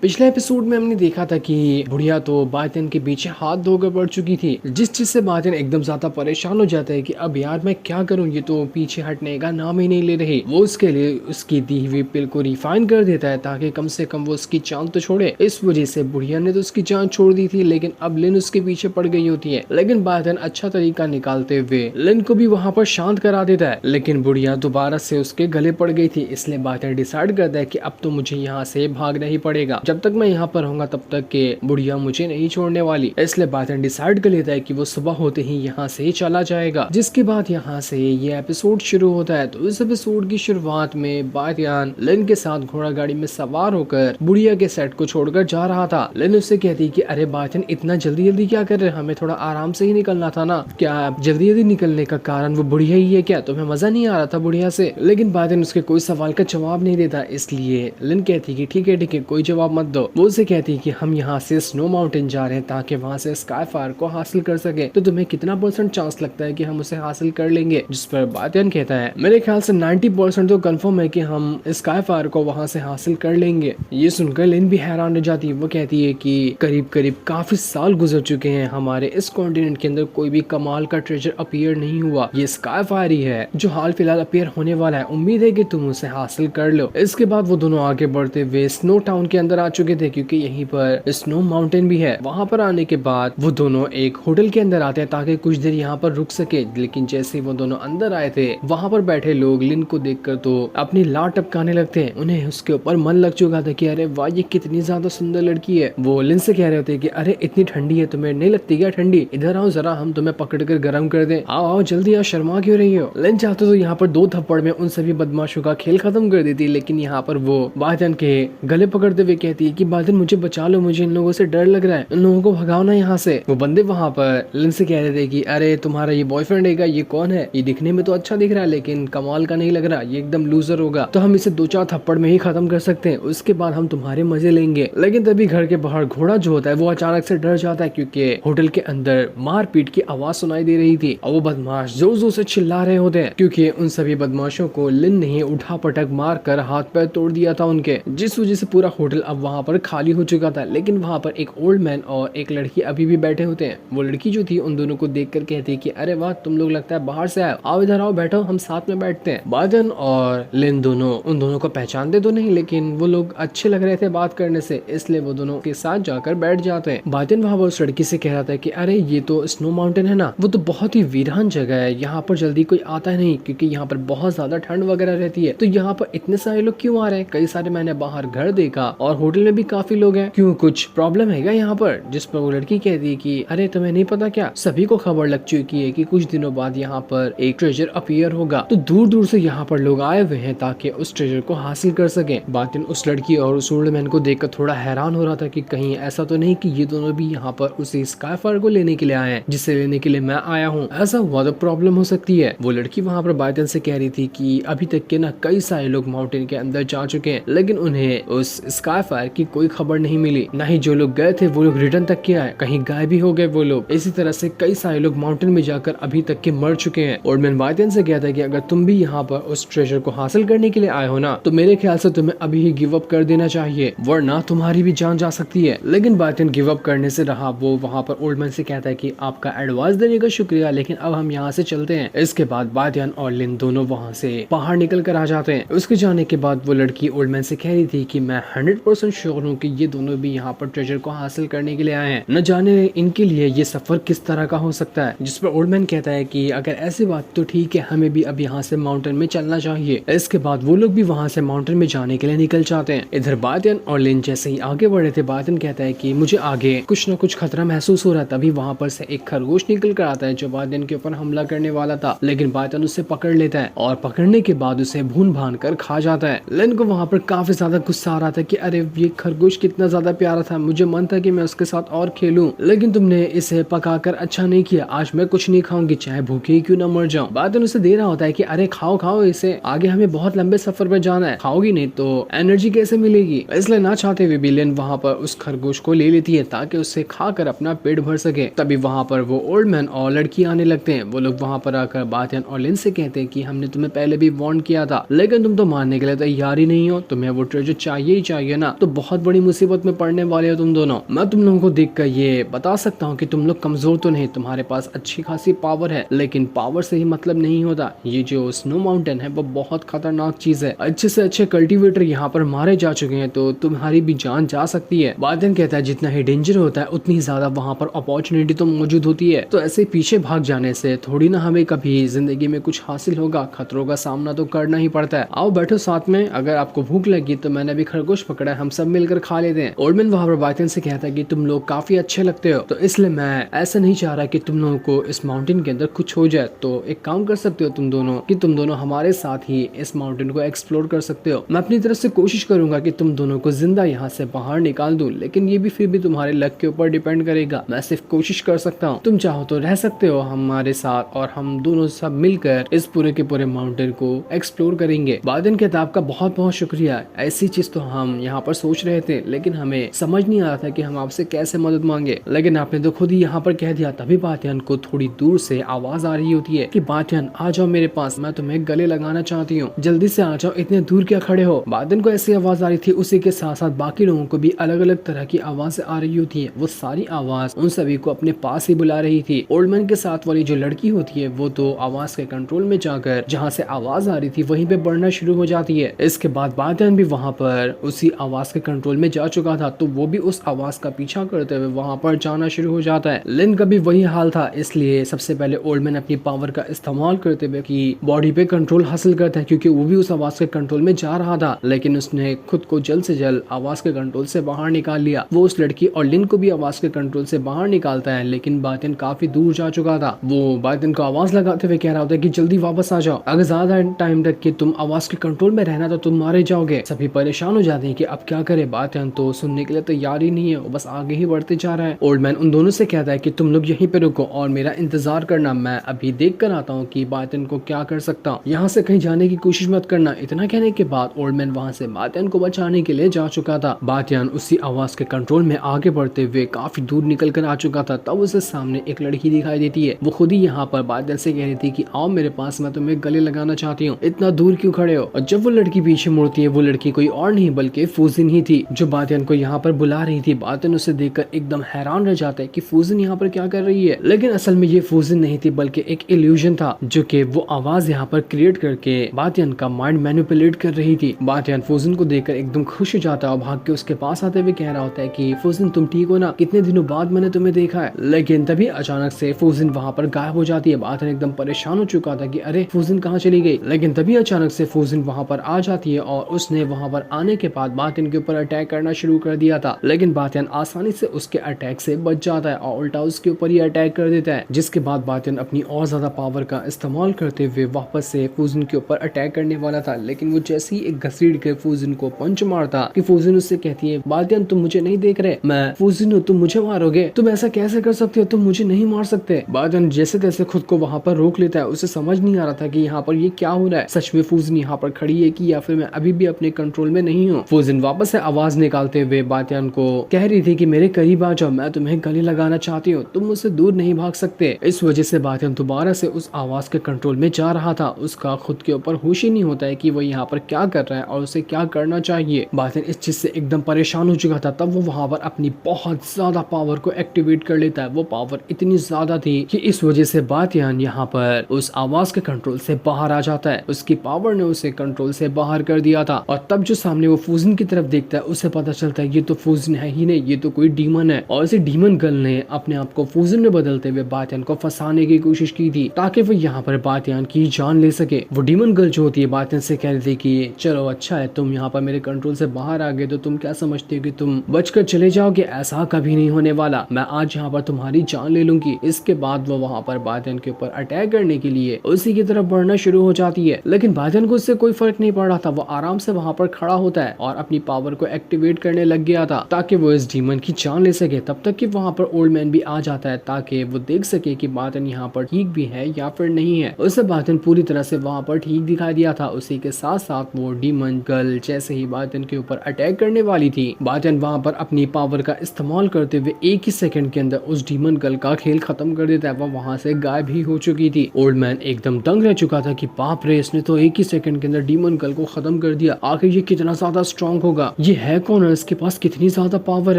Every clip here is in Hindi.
पिछले एपिसोड में हमने देखा था कि बुढ़िया तो बातिन के पीछे हाथ धोकर पड़ चुकी थी, जिस चीज से बातिन एकदम ज्यादा परेशान हो जाता है कि अब यार मैं क्या करूं, ये तो पीछे हटने का नाम ही नहीं ले रही। वो उसके लिए उसकी दी हुई पिल को रिफाइन कर देता है ताकि कम से कम वो उसकी जान तो छोड़े। इस वजह से बुढ़िया ने तो उसकी जान छोड़ दी थी, लेकिन अब लिन उसके पीछे पड़ गई होती है। लेकिन बातिन अच्छा तरीका निकालते हुए लिन को भी वहाँ पर शांत करा देता है, लेकिन बुढ़िया दोबारा से उसके गले पड़ गई थी। इसलिए बातिन डिसाइड करता है कि अब तो मुझे यहाँ से भागना ही पड़ेगा, जब तक मैं यहाँ पर रहूंगा तब तक के बुढ़िया मुझे नहीं छोड़ने वाली। इसलिए बातिन डिसाइड कर लेता है कि वो सुबह होते ही यहाँ से चला जाएगा। जिसके बाद यहाँ से ये एपिसोड शुरू होता है। तो इस एपिसोड की शुरुआत में बातिन लिन के साथ घोड़ा गाड़ी में सवार होकर बुढ़िया के सेट को छोड़कर जा रहा था। लिन उससे कहती है कि अरे बातिन, इतना जल्दी जल्दी क्या कर रहे, हमें थोड़ा आराम से ही निकलना था ना। क्या जल्दी जल्दी निकलने का कारण वो बुढ़िया ही है क्या? तुम्हें मजा नहीं आ रहा था बुढ़िया से? लेकिन बातिन उसके कोई सवाल का जवाब नहीं देता। इसलिए लिन कहती कि ठीक है कोई जवाब मत दो। वो उसे कहती है कि हम यहाँ से स्नो माउंटेन जा रहे हैं ताकि वहाँ से स्काई फायर को हासिल कर सके। तो तुम्हें कितना % चांस लगता है कि हम उसे हासिल कर लेंगे? जिस पर बातिन कहता है मेरे ख्याल से 90% तो कंफर्म है कि हम स्काई फायर को वहाँ से हासिल कर लेंगे। ये सुनकर लिन भी हैरान हो जाती है। वो कहती है कि करीब करीब काफी साल गुजर चुके हैं, हमारे इस कॉन्टिनेंट के अंदर कोई भी कमाल का ट्रेजर अपीयर नहीं हुआ। ये स्काई फायर ही है जो हाल फिलहाल अपीयर होने वाला है। उम्मीद है कि तुम उसे हासिल कर लो। इसके बाद वो दोनों आगे बढ़ते हुए स्नो टाउन के अंदर आ चुके थे, क्योंकि यहीं पर स्नो माउंटेन भी है। वहाँ पर आने के बाद वो दोनों एक होटल के अंदर आते हैं ताकि कुछ देर यहाँ पर रुक सके। लेकिन जैसे वो दोनों अंदर आए थे, वहाँ पर बैठे लोग लिन को देखकर तो अपनी लाट टपकाने लगते हैं। उन्हें उसके ऊपर मन लग चुका था कि अरे वाह, ये कितनी ज्यादा सुंदर लड़की है। वो लिन से कह रहे होते कि अरे इतनी ठंडी है, तुम्हें नहीं लगती क्या ठंडी? इधर आओ जरा, हम तुम्हें पकड़ कर गर्म कर दें। आओ आओ जल्दी आओ, शर्मा क्यों रही हो? लिन चाहते तो यहाँ पर 2 थप्पड़ में उन सभी बदमाशों का खेल खत्म कर देती, लेकिन यहाँ पर वो बातिन के गले पकड़ते हुए कहती है कि बातिन मुझे बचा लो, मुझे इन लोगों से डर लग रहा है, इन लोगों को भगाओ ना यहाँ से। वो बंदे वहाँ पर लिन से कह रहे थे कि अरे तुम्हारा ये बॉयफ्रेंड है क्या? ये कौन है? ये दिखने में तो अच्छा दिख रहा है लेकिन कमाल का नहीं लग रहा, ये एकदम लूजर होगा, तो हम इसे 2-4 थप्पड़ में ही खत्म कर सकते हैं, उसके बाद हम तुम्हारे मजे लेंगे। लेकिन तभी घर के बाहर घोड़ा जो होता है वो अचानक से डर जाता है, क्योंकि होटल के अंदर मारपीट की आवाज सुनाई दे रही थी और वो बदमाश जोर जोर से चिल्ला रहे होते हैं, क्योंकि उन सभी बदमाशों को लिन ने उठा पटक मार कर हाथ पैर तोड़ दिया था उनके, जिस वजह से पूरा होटल अब वहाँ पर खाली हो चुका था। लेकिन वहाँ पर एक ओल्ड मैन और एक लड़की अभी भी बैठे होते हैं। वो लड़की जो थी उन दोनों को देखकर कहती है कि अरे वाह, तुम लोग लगता है बाहर से आए, आओ इधर आओ, बैठो, हम साथ में बैठते हैं। बातिन और लिन दोनों उन दोनों को पहचानते तो नहीं, लेकिन वो लोग अच्छे लग रहे थे बात करने से, इसलिए वो दोनों के साथ जाकर बैठ जाते हैं। बातिन वहाँ पर उस लड़की से कह रहा था कि अरे ये तो स्नो माउंटेन है ना, वो तो बहुत ही वीरान जगह है, यहाँ पर जल्दी कोई आता है नहीं, क्योंकि यहाँ पर बहुत ज्यादा ठंड वगैरह रहती है। तो यहाँ पर इतने सारे लोग क्यों आ रहे हैं? कई सारे मैंने बाहर घर देखा और होटल में भी काफी लोग हैं, क्यों कुछ प्रॉब्लम है क्या यहाँ पर? जिस पर वो लड़की कहती है कि अरे तुम्हें नहीं पता क्या, सभी को खबर लग चुकी है कि कुछ दिनों बाद यहाँ पर एक ट्रेजर अपीयर होगा, तो दूर दूर से यहाँ पर लोग आए हुए हैं ताकि उस ट्रेजर को हासिल कर सके। बातिन उस लड़की और उस ओल्ड मैन को देखकर थोड़ा हैरान हो रहा था कि कहीं ऐसा तो नहीं कि ये दोनों भी यहाँ पर उसी स्काई फायर को लेने के लिए आए हैं जिसे लेने के लिए मैं आया हूँ। ऐसा हुआ तो प्रॉब्लम हो सकती है। वो लड़की वहाँ पर बातिन से कह रही थी कि अभी तक के ना कई सारे लोग माउंटेन के अंदर जा चुके हैं, लेकिन उन्हें उस स्काई फायर की कोई खबर नहीं मिली, न ही जो लोग गए थे वो लोग रिटर्न तक के आए, कहीं गायब भी हो गए वो लोग। इसी तरह से कई सारे लोग माउंटेन में जाकर अभी तक के मर चुके हैं। और मैं बातिन से कहता है कि अगर तुम भी यहाँ पर उस ट्रेजर को हासिल करने के लिए आए हो ना, तो मेरे ख्याल से तुम्हें अभी ही गिव अप कर देना चाहिए, वरना तुम्हारी भी जान जा सकती है। लेकिन बातिन गिव अप करने से रहा। वो वहाँ पर ओल्ड मैन से कहता है कि आपका एडवाइस देने का शुक्रिया, लेकिन अब हम यहाँ से चलते हैं। इसके बाद बातिन और लिन दोनों वहाँ से बाहर निकल कर आ जाते हैं। उसके जाने के बाद वो लड़की ओल्ड मैन से कह रही थी कि मैं 100% श्योर हूँ कि ये दोनों भी यहाँ पर ट्रेजर को हासिल करने के लिए आए हैं, न जाने इनके लिए ये सफर किस तरह का हो सकता है। जिस पर ओल्ड मैन कहता है कि अगर ऐसी बात तो ठीक है, हमें भी अब यहाँ से माउंटेन में चलना चाहिए। इसके बाद वो लोग भी वहाँ से माउंटेन में जाने के लिए निकल जाते हैं। इधर बातिन और लिन जैसे ही आगे बढ़े थे, बातिन कहता है कि मुझे आगे कुछ न कुछ खतरा महसूस हो रहा है। तभी वहाँ पर से एक खरगोश निकल कर आता है जो बातिन के ऊपर हमला करने वाला था, लेकिन बातिन उसे पकड़ लेता है और पकड़ने के बाद उसे भून भान कर खा जाता है। लिन को वहाँ पर काफी ज्यादा गुस्सा आ रहा था कि अरे ये खरगोश कितना ज्यादा प्यारा था, मुझे मन था कि मैं उसके साथ और खेलूं, लेकिन तुमने इसे पकाकर अच्छा नहीं किया, आज मैं कुछ नहीं खाऊंगी, चाहे भूखे ही क्यों ना मर जाऊं। बातिन उसे दे रहा होता है कि अरे खाओ खाओ इसे, आगे हमें बहुत लंबे सफर पर जाना है, खाओगी नहीं तो एनर्जी कैसे मिलेगी? इसलिए ना चाहते हुए भी लिन वहाँ पर उस खरगोश को ले लेती है ताकि उससे खाकर अपना पेट भर सके। तभी वहाँ पर वो ओल्ड मैन और लड़की आने लगते हैं। वो लोग वहाँ पर आकर बातिन और लिन से कहते हैं कि हमने तुम्हें पहले भी वार्न किया था, लेकिन तुम तो मानने के लिए तैयार ही नहीं हो, तुम्हें वो ट्रेजर चाहिए ही चाहिए ना। तो बहुत बड़ी मुसीबत में पड़ने वाले हो तुम दोनों। मैं तुम लोगों को देखकर ये बता सकता हूँ कि तुम लोग कमजोर तो नहीं, तुम्हारे पास अच्छी खासी पावर है, लेकिन पावर से ही मतलब नहीं होता। ये जो स्नो माउंटेन है वो बहुत खतरनाक चीज है। अच्छे से अच्छे कल्टीवेटर यहाँ पर मारे जा चुके हैं, तो तुम्हारी भी जान जा सकती है। बादन कहता है जितना ही डेंजर होता है उतनी ज्यादा वहाँ पर अपॉर्चुनिटी तो मौजूद होती है, तो ऐसे पीछे भाग जाने से थोड़ी ना हमें कभी जिंदगी में कुछ हासिल होगा। खतरों का सामना तो करना ही पड़ता है। आओ बैठो साथ में, अगर आपको भूख लगी तो मैंने भी खरगोश पकड़ा है, हम सब मिलकर खा लेते हैं। ओल्डमैन वहाँ पर बादन से कहता है कि तुम लोग काफी अच्छे लगते हो, तो इसलिए मैं ऐसा नहीं चाह रहा कि तुम लोगों को इस माउंटेन के अंदर कुछ हो जाए। तो एक काम कर सकते हो तुम दोनों कि तुम दोनों हमारे साथ ही इस माउंटेन को एक्सप्लोर कर सकते हो। मैं अपनी तरफ से कोशिश करूंगा कि तुम दोनों को जिंदा यहाँ से बाहर निकाल दूं, लेकिन ये भी फिर भी तुम्हारे लक के ऊपर डिपेंड करेगा। मैं सिर्फ कोशिश कर सकता हूँ। तुम चाहो तो रह सकते हो हमारे साथ और हम दोनों सब मिलकर इस पूरे के पूरे माउंटेन को एक्सप्लोर करेंगे। बादन कहता आपका बहुत बहुत शुक्रिया। ऐसी चीज तो हम यहाँ पर सोच रहे थे, लेकिन हमें समझ नहीं आ रहा था कि हम आपसे कैसे मदद मांगे, लेकिन आपने तो खुद ही यहाँ पर कह दिया। तभी बातियान को थोड़ी दूर से आवाज आ रही होती है कि बातियान आ जाओ मेरे पास, मैं तुम्हें गले लगाना चाहती हूँ, जल्दी से आ जाओ, इतने दूर क्या खड़े हो। बादन को ऐसी आवाज आ रही थी, उसी के साथ साथ बाकी लोगों को भी अलग अलग तरह की आवाज आ रही होती है। वो सारी आवाज उन सभी को अपने पास ही बुला रही थी। ओल्डमैन के साथ वाली जो लड़की होती है वो तो आवाज के कंट्रोल में जाकर जहाँ से आवाज आ रही थी वहीं पे बढ़ना शुरू हो जाती है। इसके बाद बादन भी वहाँ पर उसी आवाज के कंट्रोल में जा चुका था, तो वो भी उस आवाज का पीछा करते हुए वहाँ पर जाना शुरू हो जाता है। लिन का भी वही हाल था, इसलिए सबसे पहले ओल्डमैन अपनी पावर का इस्तेमाल करते हुए की बॉडी पे कंट्रोल हासिल करता है, क्योंकि वो भी उस आवाज के कंट्रोल में जा रहा था, लेकिन उसने खुद को जल्द से जल्द आवाज के कंट्रोल से बाहर निकाल लिया। वो उस लड़की और लिन को भी आवाज के कंट्रोल से बाहर निकालता है, लेकिन बातिन काफी दूर जा चुका था। वो बातिन को आवाज लगाते हुए कह रहा होता है कि जल्दी वापस आ जाओ, अगर ज्यादा टाइम तक कि तुम आवाज के कंट्रोल में रहना तो तुम मारे जाओगे। सभी परेशान हो जाते हैं कि अब क्या करे। बातिन तो सुनने के लिए तैयार ही नहीं है, वो बस आगे ही बढ़ते जा रहा है। ओल्डमैन उन दोनों से कहता है कि तुम लोग यहीं पे रुको और मेरा इंतजार करना, मैं अभी देख कर आता हूँ कि बातिन को क्या कर सकता हूँ, यहाँ से कहीं जाने की कोशिश मत करना। इतना कहने के बाद ओल्डमैन वहाँ से बातिन को बचाने के लिए जा चुका था। बातिन उसी आवाज के कंट्रोल में आगे बढ़ते हुए काफी दूर निकल कर आ चुका था। तब उसे सामने एक लड़की दिखाई देती है। वो खुद ही यहाँ पर बातिन से कह रही थी कि आओ मेरे पास, मैं तुम्हें गले लगाना चाहती हूँ, इतना दूर क्यों खड़े हो। और जब वो लड़की पीछे मुड़ती है, वो लड़की कोई और नहीं बल्कि फूजिन ही थी, जो बातिन को यहाँ पर बुला रही थी। बातिन उसे देखकर एकदम हैरान रह जाता है कि फूजिन यहाँ पर क्या कर रही है, लेकिन असल में ये फूजिन नहीं थी बल्कि एक इल्यूजन था, जो कि वो आवाज यहाँ पर क्रिएट करके बातिन का माइंड मैनिपुलेट कर रही थी। बातिन फूजिन को देखकर एकदम खुश हो जाता है और भाग के उसके पास आते हुए कह रहा होता है कि फूजिन तुम ठीक हो ना, कितने दिनों बाद मैंने तुम्हें देखा है। लेकिन तभी अचानक से फूजिन वहाँ पर गायब हो जाती है। बातिन एकदम परेशान हो चुका था कि अरे फूजिन कहाँ चली गई, लेकिन तभी अचानक से फूजिन वहाँ पर आ जाती है और उसने वहाँ पर आने के बाद बातिन के ऊपर अटैक करना शुरू कर दिया था, लेकिन बातिन आसानी से उसके अटैक से बच जाता है और उल्टा उसके ऊपर ही अटैक कर देता है, जिसके बाद बातिन अपनी और ज्यादा पावर का इस्तेमाल करते हुए वापस से फूजिन के ऊपर अटैक करने वाला था। लेकिन वो जैसे ही एक घसीट के फूजिन को पंच मारता कि फूजिन उससे कहती है बातिन तुम मुझे नहीं देख रहे, मैं फूजिन हूँ, तुम मुझे मारोगे, तुम ऐसा कैसे कर सकते हो, तुम मुझे नहीं मार सकते। बातिन जैसे तैसे खुद को वहाँ पर रोक लेता है। उसे समझ नहीं आ रहा था कि यहाँ पर ये क्या हो रहा है, सच में फूजिन यहाँ पर खड़ी है कि या फिर मैं अभी भी अपने कंट्रोल में नहीं हूँ। फूजिन वापस से आवाज निकालते हुए बातिन को कह रही थी कि मेरे करीब आ जाओ, मैं तुम्हें गले लगाना चाहती हूँ, तुम मुझसे दूर नहीं भाग सकते। इस वजह से बातिन दोबारा से उस आवाज के कंट्रोल में जा रहा था। उसका खुद के ऊपर होश ही नहीं होता है कि वो यहाँ पर क्या कर रहा है और उसे क्या करना चाहिए। बातिन इस चीज से एकदम परेशान हो चुका था। तब वो वहाँ पर अपनी बहुत ज्यादा पावर को एक्टिवेट कर लेता है। वो पावर इतनी ज्यादा थी कि इस वजह से बातिन यहाँ पर उस आवाज के कंट्रोल से बाहर आ जाता है। उसकी पावर ने उसे कंट्रोल से बाहर कर दिया था। और तब जो सामने वो फूजिन की तरफ देखता है, उसे पता चलता है ये तो फूजिन है ही नहीं, ये तो कोई डीमन है। और इसी डीमन गर्ल ने अपने आप को फूजिन में बदलते हुए बातिन को फंसाने की कोशिश की थी, ताकि वो यहाँ पर बातिन की जान ले सके। वो डीमन गर्ल जो होती है बातिन से कह रही थी कि चलो अच्छा है, तुम यहाँ पर मेरे कंट्रोल से बाहर आ गए तो तुम क्या समझते हो कि तुम बचकर चले जाओगे, ऐसा कभी नहीं होने वाला, मैं आज यहाँ पर तुम्हारी जान ले लूंगी। इसके बाद वो वहाँ पर बातिन के ऊपर अटैक करने के लिए उसी की तरफ बढ़ना शुरू हो जाती है, लेकिन बातिन को इससे कोई फर्क नहीं पड़ रहा था। वो आराम से वहाँ पर खड़ा होता है और अपनी पावर को एक्टिवेट करने लग गया था ताकि वो इस डीमन की जान ले सके। तब तक कि वहाँ पर ओल्डमैन भी आ जाता है ताकि वो देख सके कि बातिन यहाँ पर ठीक भी है या फिर नहीं है। उसे बातिन पूरी तरह से वहाँ पर ठीक दिखाई दिया था। उसी के साथ साथ वो डीमन गर्ल जैसे ही बातिन के ऊपर अटैक करने वाली थी, बातिन वहाँ पर अपनी पावर का इस्तेमाल करते हुए एक ही सेकंड के अंदर उस डीमन गर्ल का खेल खत्म कर देता है। वो वहाँ से गायब ही हो चुकी थी। ओल्डमैन एकदम दंग रह चुका था कि बाप रे, इसने तो एक ही सेकंड के अंदर डीमन गर्ल को खत्म कर दिया, आखिर ये कितना ज्यादा स्ट्रॉन्ग होगा। ये है कौन है, इसके पास कितनी ज्यादा पावर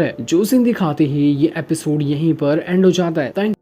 है। जो सीन दिखाते ही ये एपिसोड यहीं पर एंड हो जाता है। थैंक